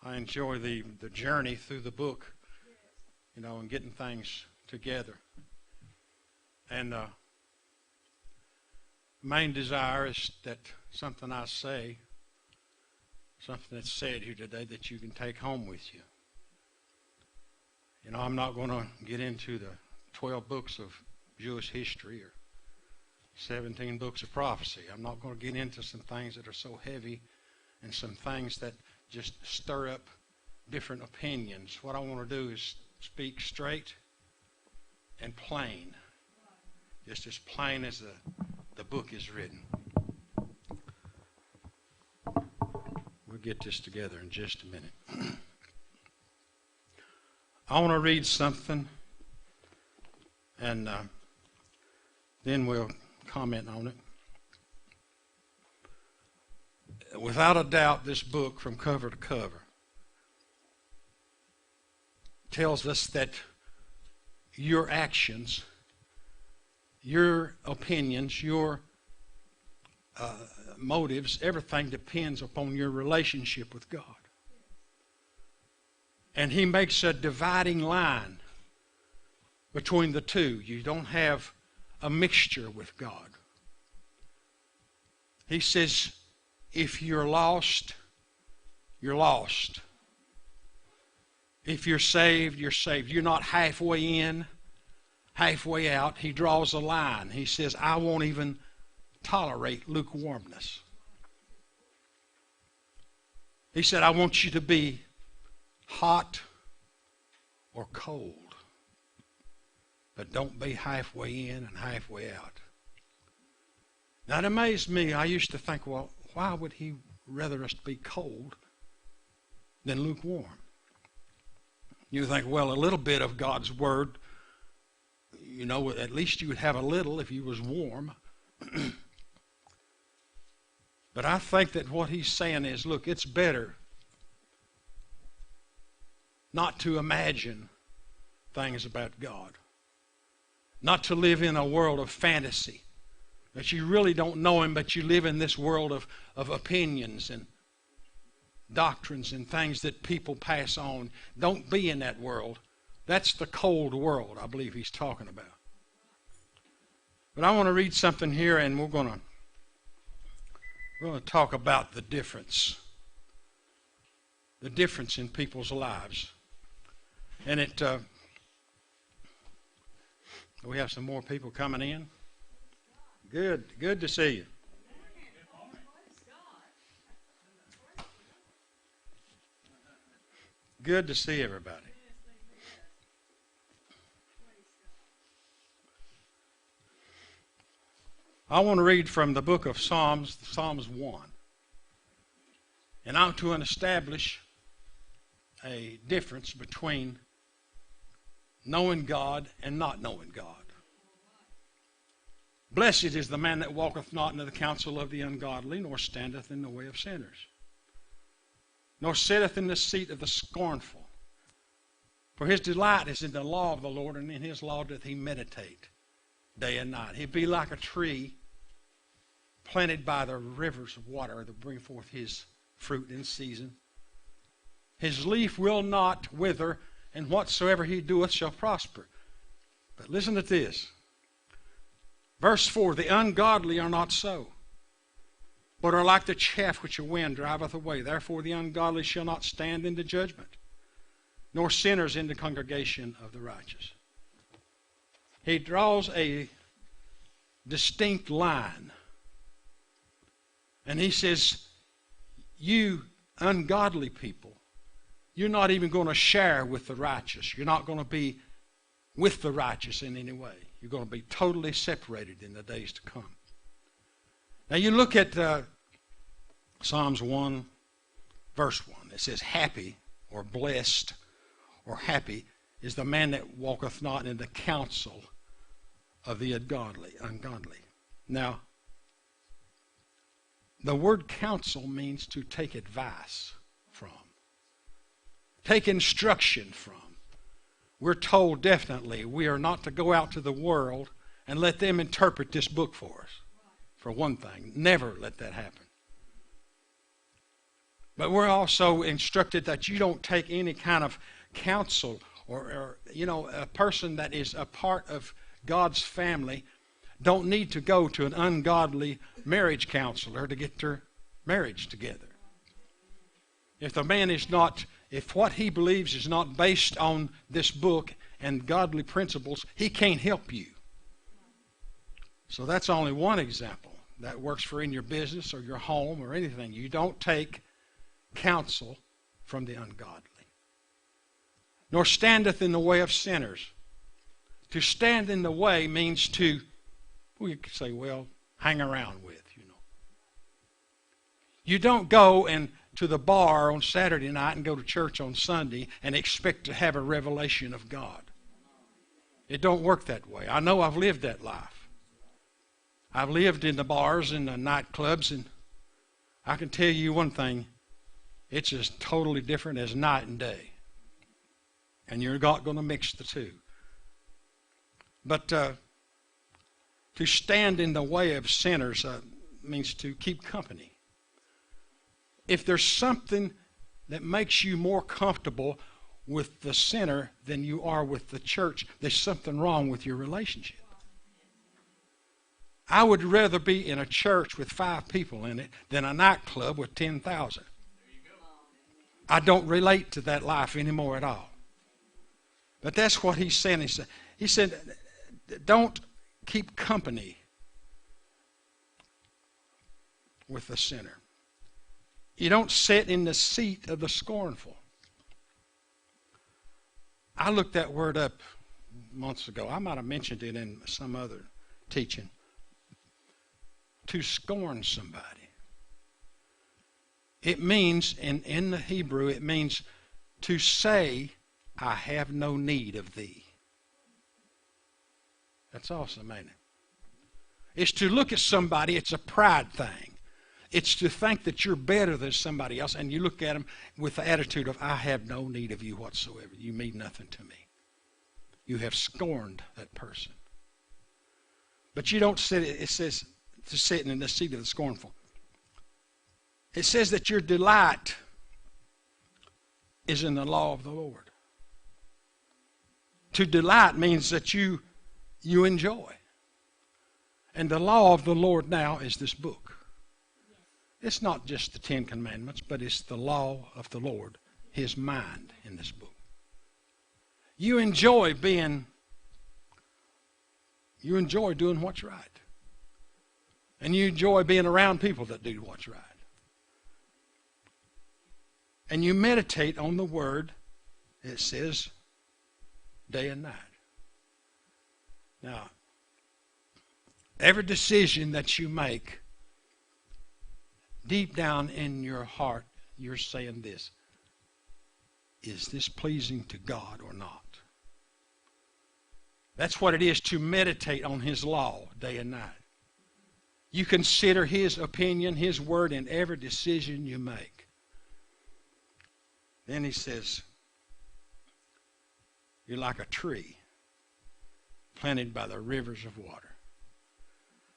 I enjoy the journey through the book, and getting things together. And main desire is that something I say, something that's said here today, that you can take home with you. I'm not going to get into the 12 books of Jewish history or 17 books of prophecy. I'm not going to get into some things that are so heavy and some things that just stir up different opinions. What I want to do is speak straight and plain, just as plain as the book is written. We'll get this together in just a minute. I want to read something, and then we'll comment on it. Without a doubt, this book, from cover to cover, tells us that your actions, your opinions, your motives, everything depends upon your relationship with God. And he makes a dividing line between the two. You don't have a mixture with God. He says, if you're lost, you're lost. If you're saved, you're saved. You're not halfway in, halfway out. He draws a line. He says, I won't even tolerate lukewarmness. He said, I want you to be hot or cold, but don't be halfway in and halfway out. Now it amazed me. I used to think, well, why would he rather us be cold than lukewarm? You think, well, a little bit of God's word, at least you would have a little if you was warm. But I think that what he's saying is, look, it's better not to imagine things about God. Not to live in a world of fantasy. That you really don't know him, but you live in this world of opinions and doctrines and things that people pass on. Don't be in that world. That's the cold world, I believe he's talking about. But I want to read something here, and we're going to talk about the difference. The difference in people's lives. And we have some more people coming in. Good to see you. Good to see everybody. I want to read from the book of Psalms, Psalms 1. And I want to establish a difference between knowing God and not knowing God. Blessed is the man that walketh not into the counsel of the ungodly, nor standeth in the way of sinners, nor sitteth in the seat of the scornful. For his delight is in the law of the Lord, and in his law doth he meditate day and night. He'd be like a tree planted by the rivers of water that bring forth his fruit in season. His leaf will not wither, and whatsoever he doeth shall prosper. But listen to this. Verse 4, the ungodly are not so, but are like the chaff which a wind driveth away. Therefore the ungodly shall not stand in the judgment, nor sinners in the congregation of the righteous. He draws a distinct line. And he says, you ungodly people, you're not even going to share with the righteous. You're not going to be with the righteous in any way. You're going to be totally separated in the days to come. Now you look at Psalms 1, verse 1. It says, happy or blessed or happy is the man that walketh not in the counsel of the ungodly. Now, the word counsel means to take advice from. Take instruction from. We're told definitely we are not to go out to the world and let them interpret this book for us. For one thing, never let that happen. But we're also instructed that you don't take any kind of counsel or a person that is a part of God's family don't need to go to an ungodly marriage counselor to get their marriage together. If the man is not, if what he believes is not based on this book and godly principles, he can't help you. So that's only one example. That works for in your business or your home or anything. You don't take counsel from the ungodly. Nor standeth in the way of sinners. To stand in the way means to, we could say, well, hang around with, You don't go to the bar on Saturday night and go to church on Sunday and expect to have a revelation of God. It don't work that way. I know I've lived that life. I've lived in the bars and the nightclubs, and I can tell you one thing. It's as totally different as night and day. And you're not going to mix the two. But to stand in the way of sinners means to keep company. If there's something that makes you more comfortable with the sinner than you are with the church, there's something wrong with your relationship. I would rather be in a church with 5 people in it than a nightclub with 10,000. I don't relate to that life anymore at all. But that's what he's saying. He said, don't keep company with the sinner. You don't sit in the seat of the scornful. I looked that word up months ago. I might have mentioned it in some other teaching. To scorn somebody. It means, in the Hebrew, it means to say, I have no need of thee. That's awesome, ain't it? It's to look at somebody, it's a pride thing. It's to think that you're better than somebody else, and you look at them with the attitude of, I have no need of you whatsoever. You mean nothing to me. You have scorned that person. But you don't sit, it says, to sit in the seat of the scornful. It says that your delight is in the law of the Lord. To delight means that you enjoy. And the law of the Lord now is this book. It's not just the 10 Commandments, but it's the law of the Lord, His mind in this book. You enjoy doing what's right. And you enjoy being around people that do what's right. And you meditate on the Word, it says, day and night. Now, every decision that you make, deep down in your heart, you're saying this. Is this pleasing to God or not? That's what it is to meditate on His law day and night. You consider His opinion, His word in every decision you make. Then he says, you're like a tree planted by the rivers of water.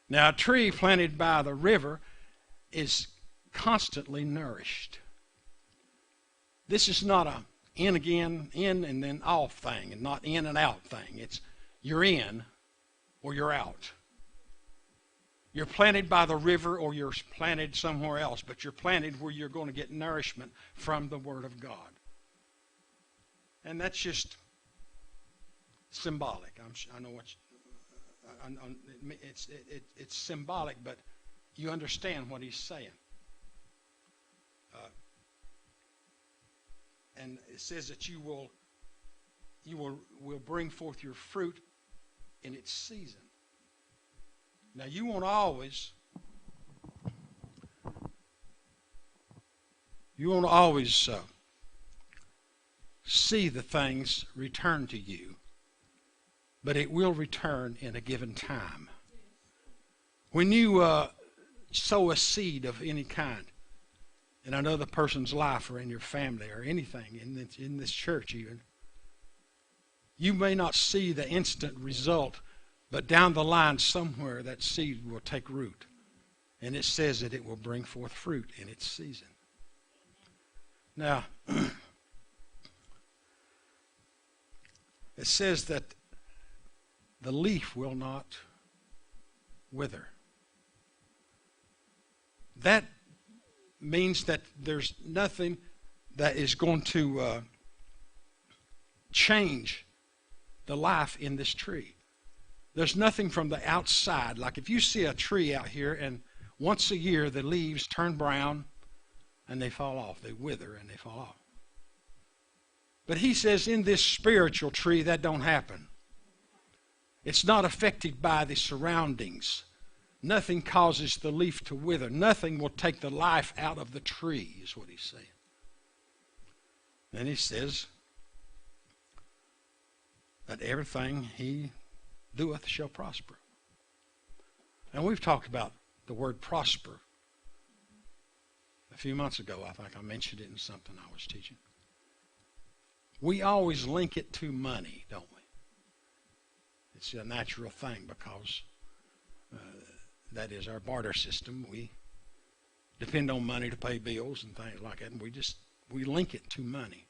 Now, a tree planted by the river is constantly nourished. This is not a in and then off thing, and not in and out thing. It's you're in or you're out. You're planted by the river or you're planted somewhere else, but you're planted where you're going to get nourishment from the Word of God. And that's just symbolic. I know it's symbolic, but you understand what he's saying. And it says that you will bring forth your fruit in its season. Now you won't always see the things return to you, but it will return in a given time. When you sow a seed of any kind in another person's life or in your family or anything, in this church even, you may not see the instant result, but down the line somewhere that seed will take root. And it says that it will bring forth fruit in its season. Now, it says that the leaf will not wither. That means that there's nothing that is going to change the life in this tree. There's nothing from the outside. Like if you see a tree out here and once a year the leaves turn brown and they fall off. They wither and they fall off. But he says in this spiritual tree that don't happen. It's not affected by the surroundings. Nothing causes the leaf to wither. Nothing will take the life out of the tree, is what he's saying. Then he says that everything he doeth shall prosper. And we've talked about the word prosper a few months ago. I think I mentioned it in something I was teaching. We always link it to money, don't we? It's a natural thing because that is our barter system. We depend on money to pay bills and things like that, and we link it to money.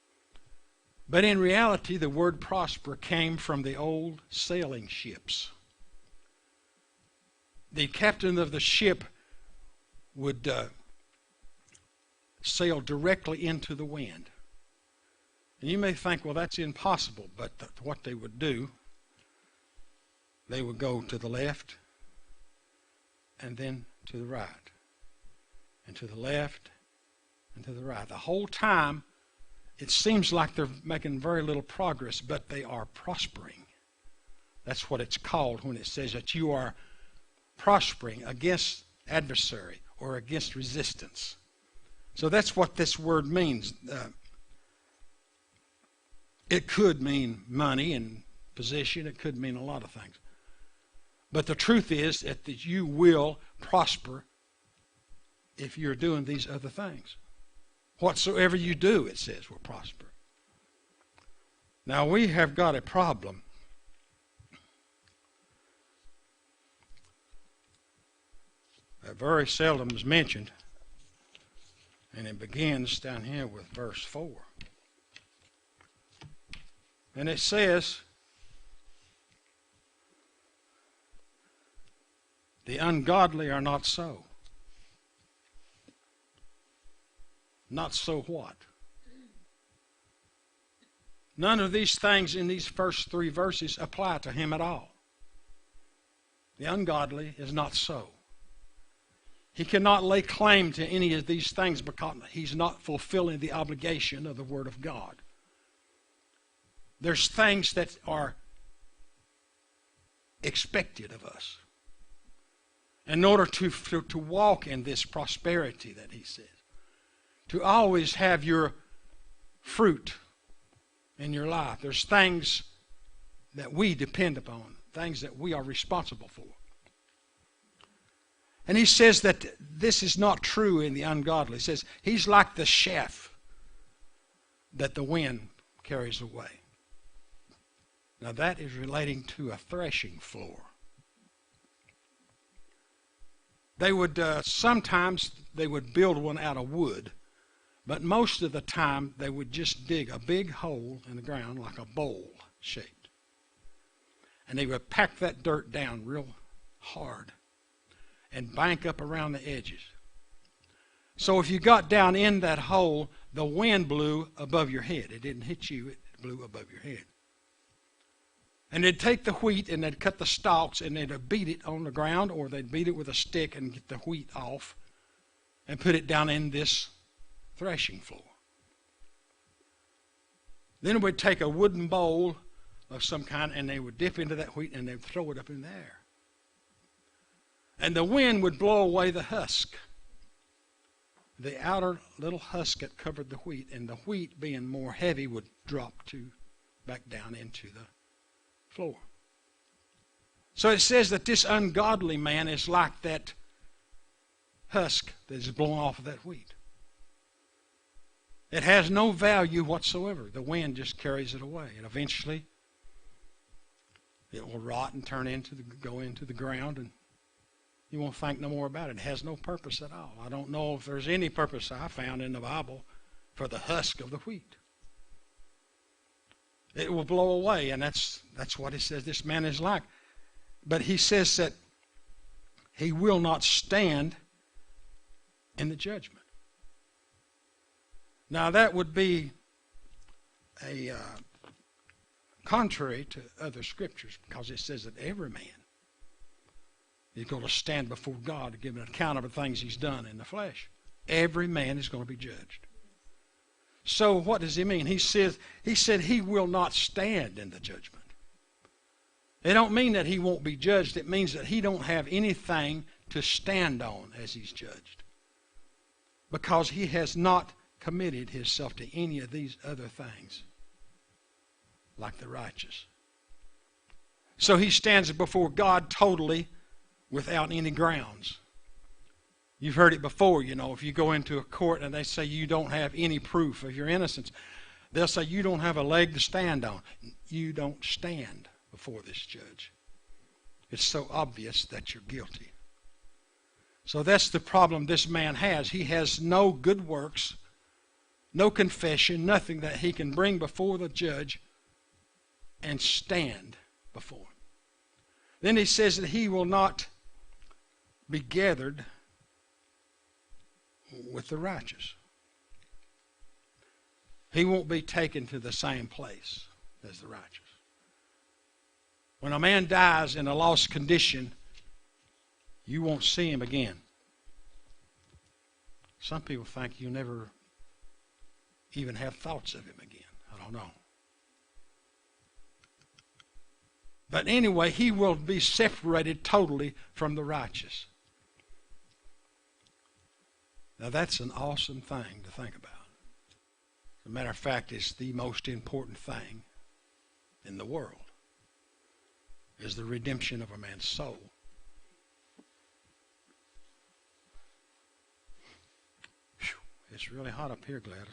But in reality, the word prosper came from the old sailing ships. The captain of the ship would sail directly into the wind. And you may think, well, that's impossible, but what they would do, they would go to the left and then to the right, and to the left and to the right. The whole time, it seems like they're making very little progress, but they are prospering. That's what it's called when it says that you are prospering against adversary or against resistance. So that's what this word means. It could mean money and position. It could mean a lot of things. But the truth is that you will prosper if you're doing these other things. Whatsoever you do, it says, will prosper. Now, we have got a problem. That very seldom is mentioned. And it begins down here with verse 4. And it says, the ungodly are not so. Not so what? None of these things in these first 3 verses apply to him at all. The ungodly is not so. He cannot lay claim to any of these things because he's not fulfilling the obligation of the Word of God. There's things that are expected of us in order to walk in this prosperity that he says. To always have your fruit in your life. There's things that we depend upon, things that we are responsible for. And he says that this is not true in the ungodly. He says he's like the chaff that the wind carries away. Now that is relating to a threshing floor. They would sometimes they would build one out of wood, but most of the time they would just dig a big hole in the ground like a bowl shaped. And they would pack that dirt down real hard and bank up around the edges. So if you got down in that hole, the wind blew above your head. It didn't hit you, it blew above your head. And they'd take the wheat and they'd cut the stalks and they'd beat it on the ground, or they'd beat it with a stick and get the wheat off and put it down in this threshing floor. Then we'd take a wooden bowl of some kind and they would dip into that wheat and they'd throw it up in the air. And the wind would blow away the husk, the outer little husk that covered the wheat, and the wheat being more heavy would drop back down into the floor. So it says that this ungodly man is like that husk that is blown off of that wheat. It has no value whatsoever. The wind just carries it away, and eventually it will rot and go into the ground, and you won't think no more about it. It has no purpose at all. I don't know if there's any purpose I found in the Bible for the husk of the wheat. It will blow away, and that's what he says this man is like. But he says that he will not stand in the judgment. Now that would be a contrary to other scriptures, because it says that every man is going to stand before God to give an account of the things he's done in the flesh. Every man is going to be judged. So what does he mean? He said he will not stand in the judgment. It don't mean that he won't be judged. It means that he don't have anything to stand on as he's judged, because he has not committed himself to any of these other things like the righteous. So he stands before God totally without any grounds. You've heard it before, if you go into a court and they say you don't have any proof of your innocence, they'll say you don't have a leg to stand on. You don't stand before this judge. It's so obvious that you're guilty. So that's the problem this man has. He has no good works, no confession, nothing that he can bring before the judge and stand before him. Then he says that he will not be gathered with the righteous. He won't be taken to the same place as the righteous. When a man dies in a lost condition, you won't see him again. Some people think you never even have thoughts of him again. I don't know. But anyway, he will be separated totally from the righteous. Now that's an awesome thing to think about. As a matter of fact, it's the most important thing in the world, is the redemption of a man's soul. Whew, it's really hot up here, Gladys.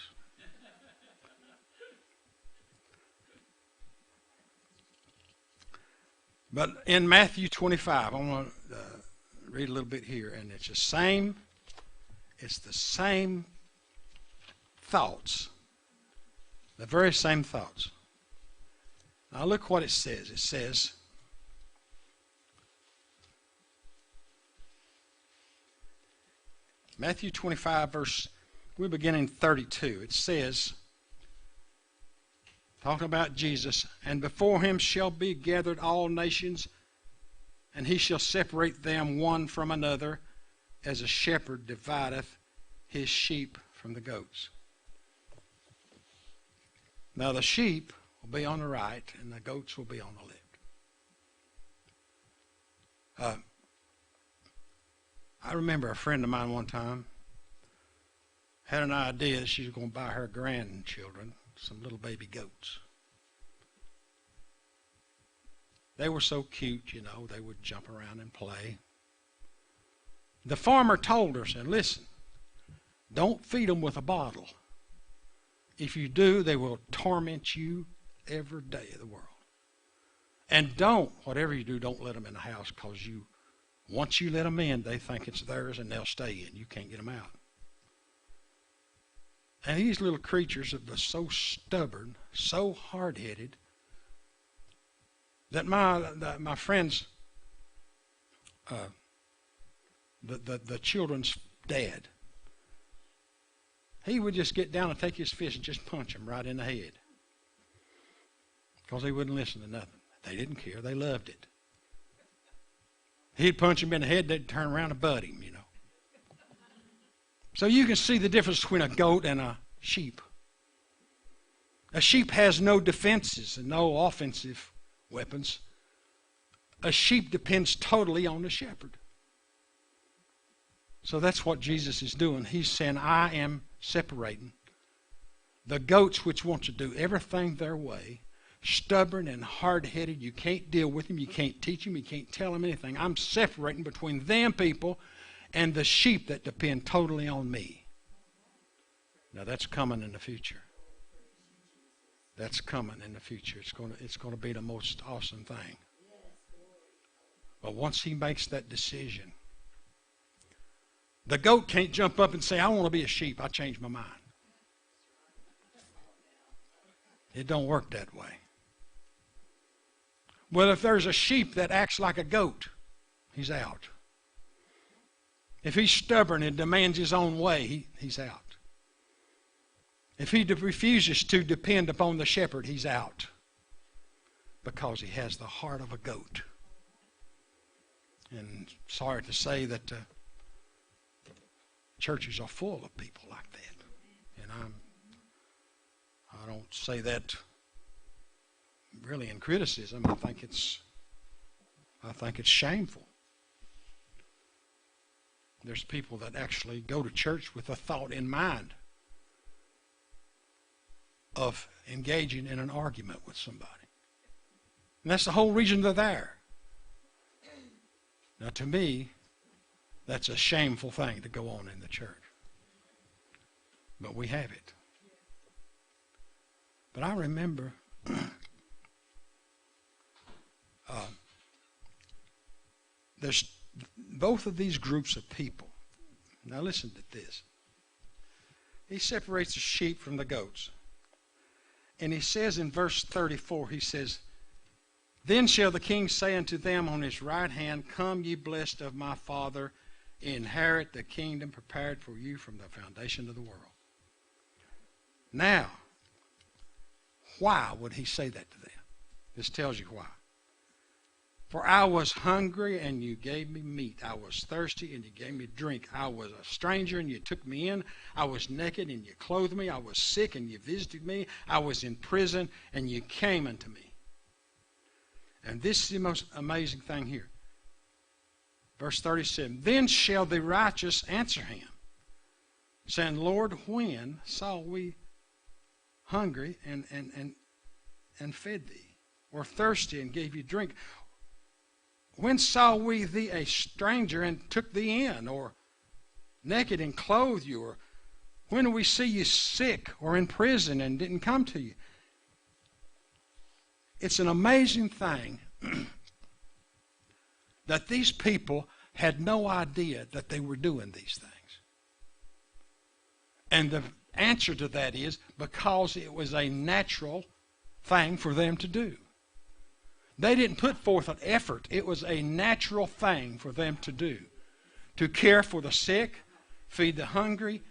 But in Matthew 25, I want to read a little bit here, and it's the same thoughts, the very same thoughts. Now look what it says. It says, Matthew 25, we begin in 32. It says, talking about Jesus, and before him shall be gathered all nations, and he shall separate them one from another, as a shepherd divideth his sheep from the goats. Now the sheep will be on the right, and the goats will be on the left. I remember a friend of mine one time had an idea that she was going to buy her grandchildren some little baby goats. They were so cute, they would jump around and play. The farmer told her, said, listen, don't feed them with a bottle. If you do, they will torment you every day of the world. And whatever you do, don't let them in the house, because once you let them in, they think it's theirs and they'll stay in. You can't get them out. And these little creatures are so stubborn, so hard-headed, that my friend's, the children's dad, he would just get down and take his fist and just punch them right in the head, because they wouldn't listen to nothing. They didn't care. They loved it. He'd punch him in the head, they'd turn around and butt him, So you can see the difference between a goat and a sheep. A sheep has no defenses and no offensive weapons. A sheep depends totally on the shepherd. So that's what Jesus is doing. He's saying, I am separating the goats, which want to do everything their way, stubborn and hard-headed. You can't deal with them. You can't teach them. You can't tell them anything. I'm separating between them people and the sheep that depend totally on me. Now that's coming in the future. That's coming in the future. It's going to be the most awesome thing. But once he makes that decision, the goat can't jump up and say, I want to be a sheep. I changed my mind. It don't work that way. Well, if there's a sheep that acts like a goat, he's out. If he's stubborn and demands his own way, he's out. If he refuses to depend upon the shepherd, he's out. Because he has the heart of a goat. And sorry to say that churches are full of people like that. And I don't say that really in criticism. I think it's shameful. There's people that actually go to church with a thought in mind of engaging in an argument with somebody. And that's the whole reason they're there. Now, to me, that's a shameful thing to go on in the church. But we have it. But I remember there's both of these groups of people. Now listen to this. He separates the sheep from the goats. And he says in verse 34, he says, Then shall the king say unto them on his right hand, Come, ye blessed of my Father, inherit the kingdom prepared for you from the foundation of the world. Now, why would he say that to them? This tells you why. For I was hungry, and you gave me meat. I was thirsty, and you gave me drink. I was a stranger, and you took me in. I was naked, and you clothed me. I was sick, and you visited me. I was in prison, and you came unto me. And this is the most amazing thing here. Verse 37, Then shall the righteous answer him, saying, Lord, when saw we hungry and fed thee, or thirsty and gave you drink? When saw we thee a stranger and took thee in, or naked and clothed you? Or when did we see you sick or in prison and didn't come to you? It's an amazing thing that these people had no idea that they were doing these things. And the answer to that is because it was a natural thing for them to do. They didn't put forth an effort. It was a natural thing for them to do. To care for the sick, feed the hungry,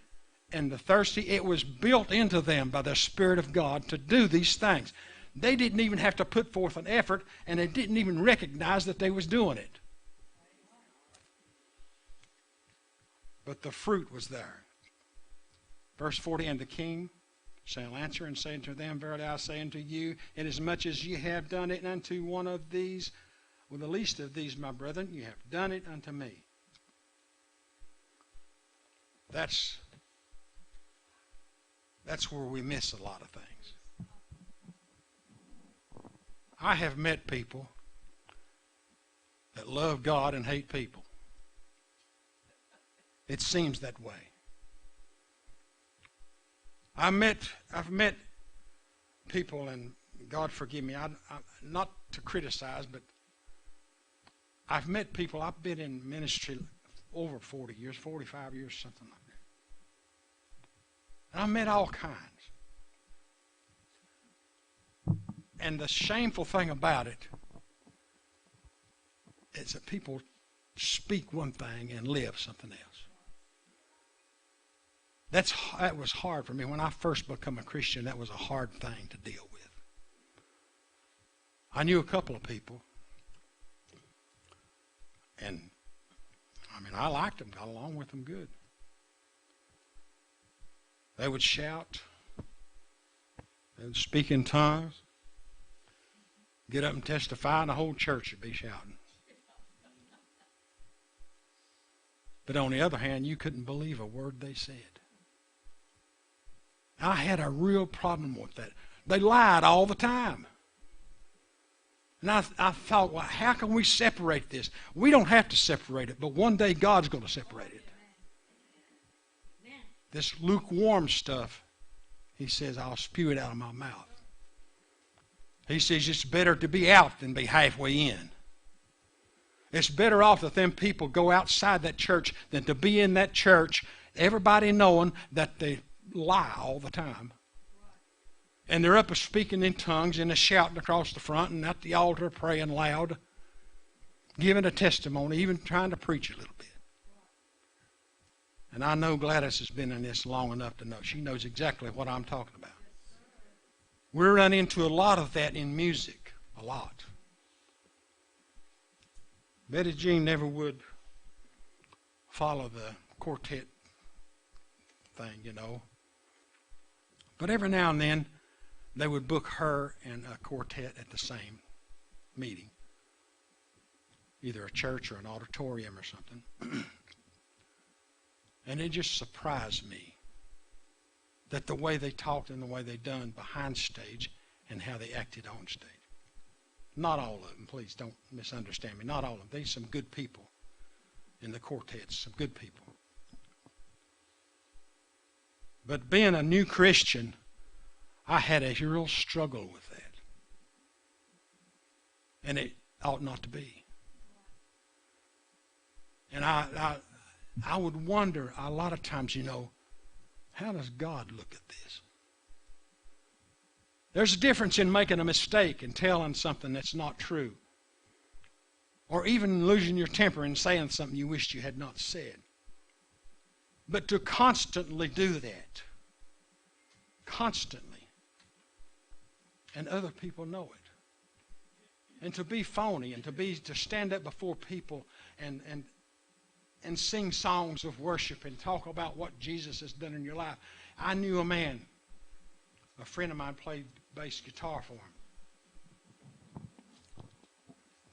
and the thirsty. It was built into them by the Spirit of God to do these things. They didn't even have to put forth an effort, and they didn't even recognize that they was doing it. But the fruit was there. Verse 40, And the king shall answer and say unto them, Verily I say unto you, inasmuch as ye have done it unto one of these, or the least of these, my brethren, you have done it unto me. That's where we miss a lot of things. I have met people that love God and hate people. It seems that way. I've met people, and God forgive me, I not to criticize, but I've met people, I've been in ministry over 40 years, 45 years, something like that. And I've met all kinds. And the shameful thing about it is that people speak one thing and live something else. That was hard for me. When I first became a Christian, that was a hard thing to deal with. I knew a couple of people, and I liked them, got along with them good. They would shout, they would speak in tongues, get up and testify, and the whole church would be shouting. But on the other hand, you couldn't believe a word they said. I had a real problem with that. They lied all the time. And I thought, well, how can we separate this? We don't have to separate it, but one day God's going to separate it. This lukewarm stuff, he says, I'll spew it out of my mouth. He says it's better to be out than be halfway in. It's better off that them people go outside that church than to be in that church, everybody knowing that they lie all the time. And they're up speaking in tongues and they're shouting across the front and at the altar praying loud, giving a testimony, even trying to preach a little bit. And I know Gladys has been in this long enough to know. She knows exactly what I'm talking about. We run into a lot of that in music, a lot. Betty Jean never would follow the quartet thing, you know. But every now and then, they would book her and a quartet at the same meeting. Either a church or an auditorium or something. And it just surprised me that the way they talked and the way they done behind stage and how they acted on stage. Not all of them, please don't misunderstand me. Not all of them. There's some good people in the quartets, some good people. But being a new Christian, I had a real struggle with that. And it ought not to be. And I would wonder a lot of times, you know, how does God look at this? There's a difference in making a mistake and telling something that's not true. Or even losing your temper and saying something you wished you had not said. But to constantly do that, constantly, and other people know it, and to be phony, and to stand up before people and sing songs of worship and talk about what Jesus has done in your life. I knew a man, a friend of mine, played bass guitar for him.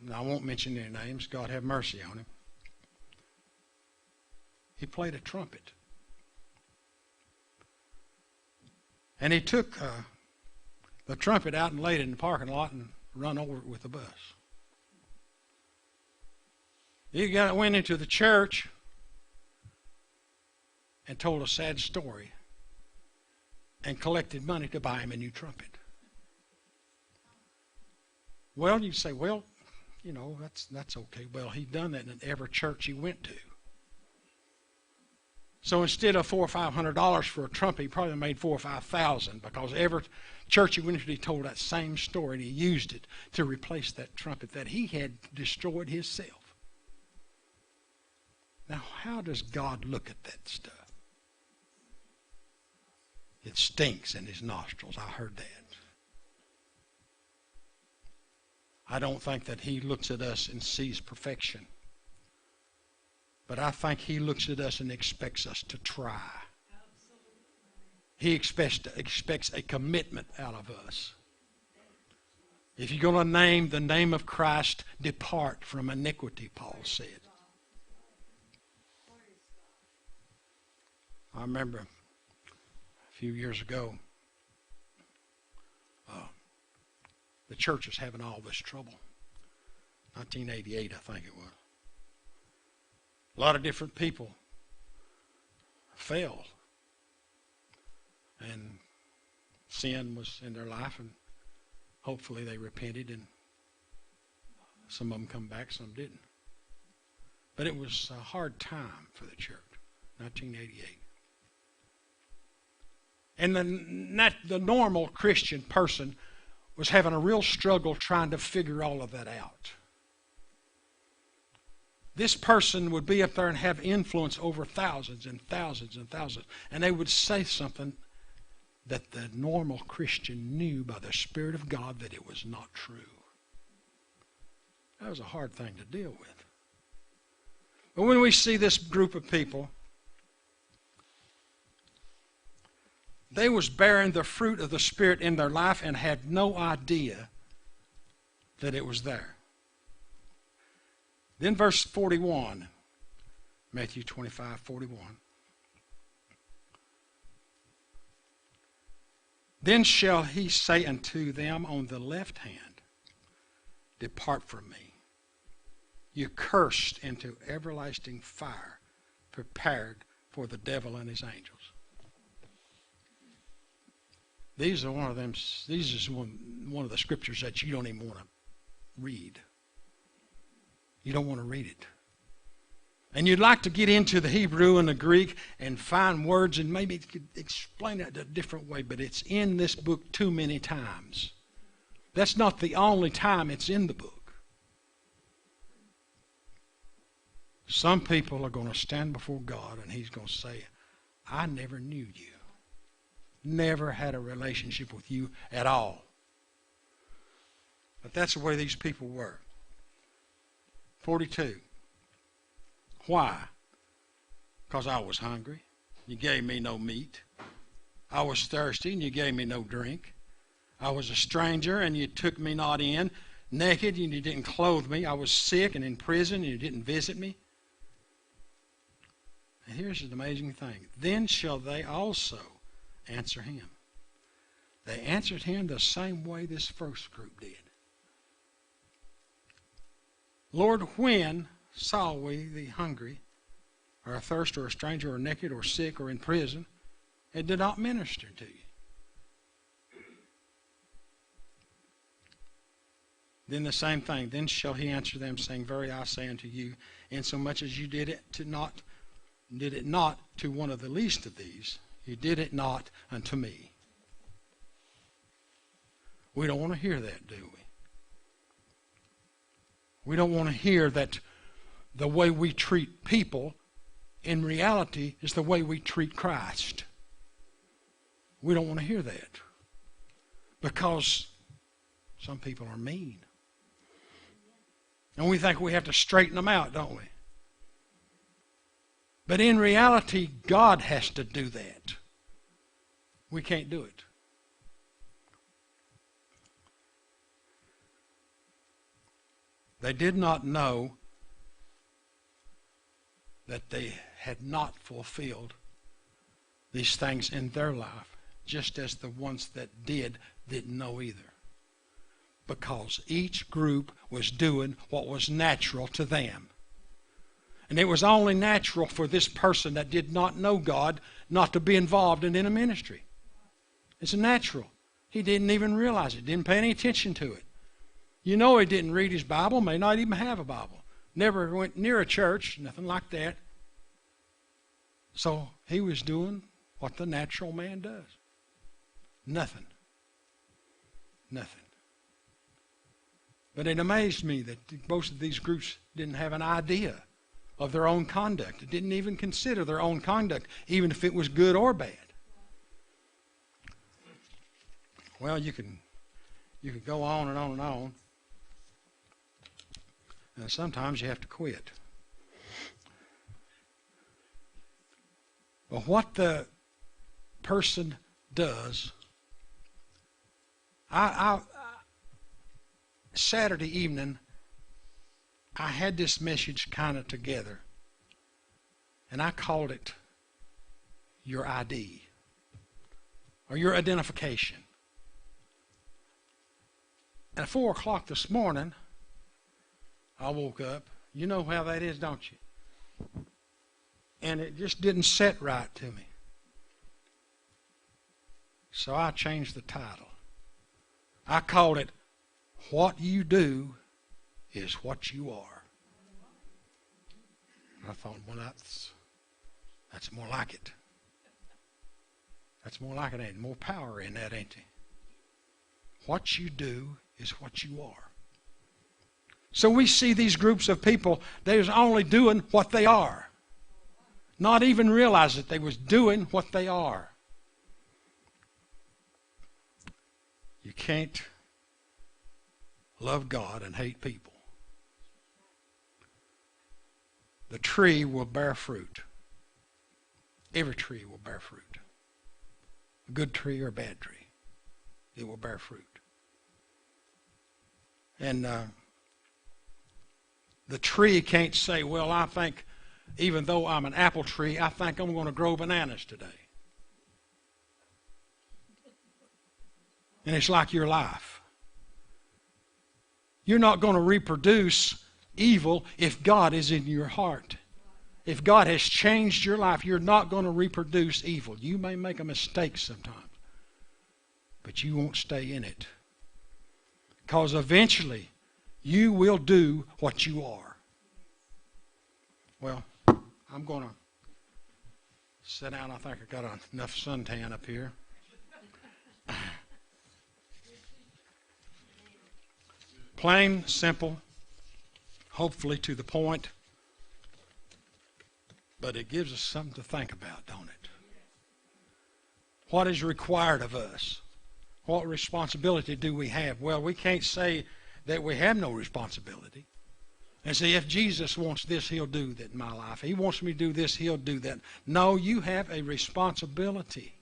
And I won't mention any names. God have mercy on him. He played a trumpet. And he took the trumpet out and laid it in the parking lot and run over it with a bus. He went into the church and told a sad story and collected money to buy him a new trumpet. Well, you say, well, you know, that's okay. Well, he'd done that in every church he went to. So instead of $400 or $500 for a trumpet, he probably made $4,000 or $5,000 because every church he went to, he told that same story and he used it to replace that trumpet that he had destroyed himself. Now, how does God look at that stuff? It stinks in his nostrils. I heard that. I don't think that he looks at us and sees perfection. But I think he looks at us and expects us to try. He expects a commitment out of us. If you're going to name the name of Christ, depart from iniquity, Paul said. I remember a few years ago, the church was having all this trouble. 1988, I think it was. A lot of different people fell. And sin was in their life, and hopefully they repented, and some of them come back, some didn't. But it was a hard time for the church, 1988. And the normal Christian person was having a real struggle trying to figure all of that out. This person would be up there and have influence over thousands and thousands and thousands. And they would say something that the normal Christian knew by the Spirit of God that it was not true. That was a hard thing to deal with. But when we see this group of people, they was bearing the fruit of the Spirit in their life and had no idea that it was there. Then verse 41, Matthew 25:41. Then shall he say unto them on the left hand, depart from me, you cursed, into everlasting fire, prepared for the devil and his angels. These are one of them. These is one of the scriptures that you don't even want to read. You don't want to read it. and you'd like to get into the Hebrew and the Greek and find words and maybe could explain it a different way, but it's in this book too many times. That's not the only time it's in the book. Some people are going to stand before God and He's going to say, I never knew you. Never had a relationship with you at all. But that's the way these people were. 42. Why? Because I was hungry. You gave me no meat. I was thirsty and you gave me no drink. I was a stranger and you took me not in. Naked and you didn't clothe me. I was sick and in prison and you didn't visit me. And here's the amazing thing. Then shall they also answer him. They answered him the same way this first group did. Lord, when saw we thee hungry, or athirst, or a stranger, or naked, or sick, or in prison, and did not minister to you? Then the same thing. Then shall he answer them, saying, Verily I say unto you, insomuch as you did it not to one of the least of these, you did it not unto me. We don't want to hear that, do we? We don't want to hear that the way we treat people in reality is the way we treat Christ. We don't want to hear that because some people are mean. And we think we have to straighten them out, don't we? But in reality, God has to do that. We can't do it. They did not know that they had not fulfilled these things in their life, just as the ones that didn't know either. Because each group was doing what was natural to them. And it was only natural for this person that did not know God not to be involved in a ministry. It's natural. He didn't even realize it, didn't pay any attention to it. You know he didn't read his Bible, may not even have a Bible. Never went near a church, nothing like that. So he was doing what the natural man does. Nothing. Nothing. But it amazed me that most of these groups didn't have an idea of their own conduct. It didn't even consider their own conduct, even if it was good or bad. Well, you can go on and on and on. And sometimes you have to quit. But what the person does, Saturday evening, I had this message kind of together, and I called it your ID, or your identification. And at 4 o'clock this morning, I woke up. You know how that is, don't you? And it just didn't set right to me. So I changed the title. I called it, What You Do Is What You Are. I thought, well, that's more like it. That's more like it, ain't it? More power in that, ain't it? What you do is what you are. So we see these groups of people, they was only doing what they are. Not even realize that they was doing what they are. You can't love God and hate people. The tree will bear fruit. Every tree will bear fruit. A good tree or a bad tree. It will bear fruit. And the tree can't say, well, I think, even though I'm an apple tree, I think I'm going to grow bananas today. And it's like your life. You're not going to reproduce evil if God is in your heart. If God has changed your life, you're not going to reproduce evil. You may make a mistake sometimes, but you won't stay in it. Because eventually, you will do what you are. Well, I'm going to sit down. I think I got enough suntan up here. Plain, simple, hopefully to the point, but it gives us something to think about, don't it? What is required of us? What responsibility do we have? Well, we can't say that we have no responsibility. And say, if Jesus wants this, he'll do that in my life. If he wants me to do this, he'll do that. No, you have a responsibility.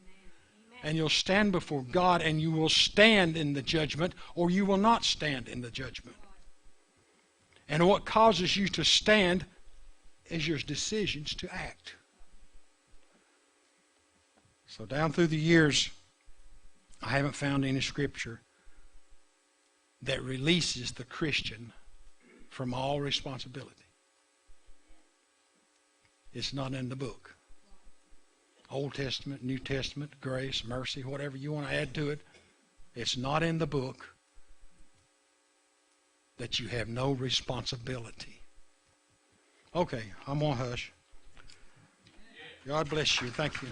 And you'll stand before God, and you will stand in the judgment, or you will not stand in the judgment. And what causes you to stand is your decisions to act. So down through the years, I haven't found any scripture that releases the Christian from all responsibility. It's not in the book. Old Testament, New Testament, grace, mercy, whatever you want to add to it, it's not in the book that you have no responsibility. Okay, I'm going to hush. God bless you. Thank you.